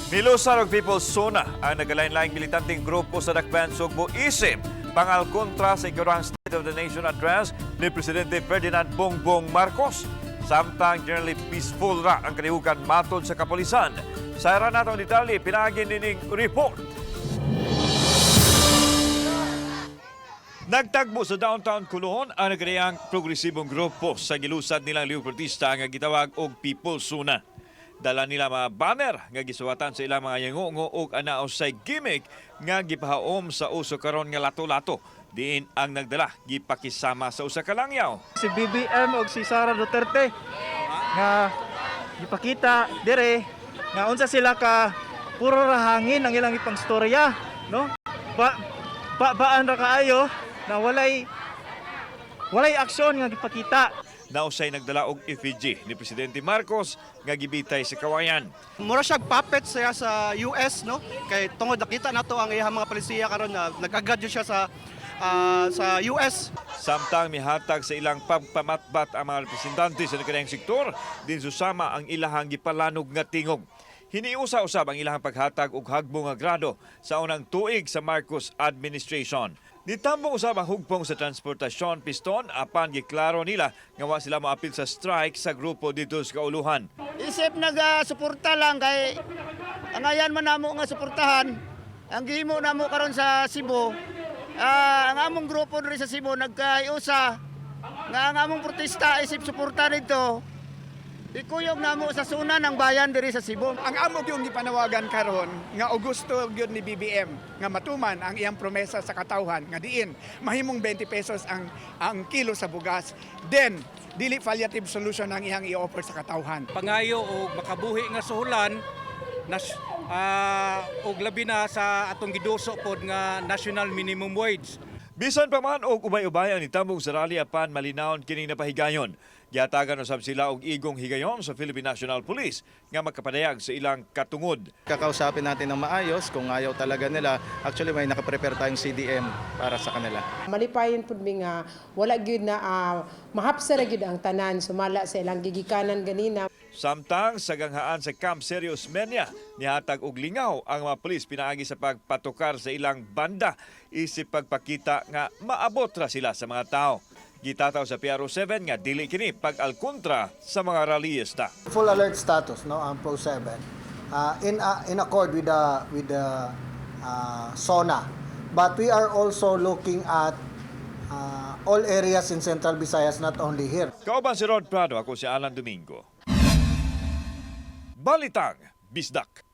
Milusan og People's Zona ang nagalain-laing militanteng grupo sa Dakbayan, Sugbo isip pangal kontra sa ikurang State of the Nation address ni Presidente Ferdinand Bongbong Marcos. Samtang generally peaceful ra ang kalihukan matod sa kapulisan. Sa era natong detalye, pinagin nining report. Nagtagbo sa downtown Colon ang nagreang progresibong grupo sa gilusad nilang liuprotista nga gitawag og People's Zona. Dala nila mga banner nga gisuwatan sa ilang mga yangungo ug anaos sa gimmick nga gipahaom sa uso karon nga lato-lato. Diin ang nagdala gipakisama sa usa ka langyaw. Si BBM ug si Sara Duterte nga gipakita dire nga unsa sila ka puro ra hangin ang ilang ipang storya, no? Baan ra kaayo na walay aksyon nga gipakita. Nausay nagdala og effigy ni Presidente Marcos nga gibitay sa kawayan. Mura siya puppet siya sa US, no? Kay tungod nakita nato ang iyang mga polisiya karon na nag-agad siya sa US. Samtang mihatag sa ilang pagpamatbat ang mga representante sa nakadayang sektor, din susama ang ilahang gipalanog nga tingog. Hiniusa-usab ang ilahang paghatag og hagbong nga grado sa unang tuig sa Marcos administration. Nitambong usab ang hugpong sa transportasyon piston apan giklaro nila nga wa sila maapil sa strike sa grupo dito sa kauluhan. Isip nagasuporta lang kay angayan man namo nga suportahan ang gihimo namo karon sa Cebu. Ang among grupo diri sa Cebu nagkaiusa nga ang among protesta isip suporta dito. Ikuyog namo sa suna ng bayan diri sa Cebu. Ang amo yung gipanawagan karon nga Augusto gyud ni BBM nga matuman ang iyang promesa sa katawhan nga diin mahimong 20 pesos ang kilo sa bugas. Then dili palliative solution ang iyang i-offer sa katawhan. Pangayo o makabuhi nga suhulan og labi na sa atong giduso pod nga national minimum wage. Bisan pa man og ubay-ubay ang nitambong sa rally apan malinawon kining napahigayon. Giatagan usab sila og igong higayon sa Philippine National Police nga magkapadayag sa ilang katungod. Kakausapin natin ng maayos kung ayaw talaga nila. Actually may nakaprepare tayong CDM para sa kanila. Malipayon pud mi nga wala gyud na mahapsa ra gyud ang tanan sumala sa ilang gigikanan ganina. Samtang sa ganghaan sa Camp Serious Menia, nihatag og lingaw ang mga pulis pinaagi sa pagpatukar sa ilang banda isip pagpakita nga maabot ra sila sa mga tao. Gitataw sa PRO7 nga dili kini pag-alkontra sa mga rallyista. Full alert status no ang PRO7 in accord with the SONA, but we are also looking at all areas in Central Visayas, not only here. Kauban si Rod Prado, ako si Alan Domingo. Balitang Bisdak.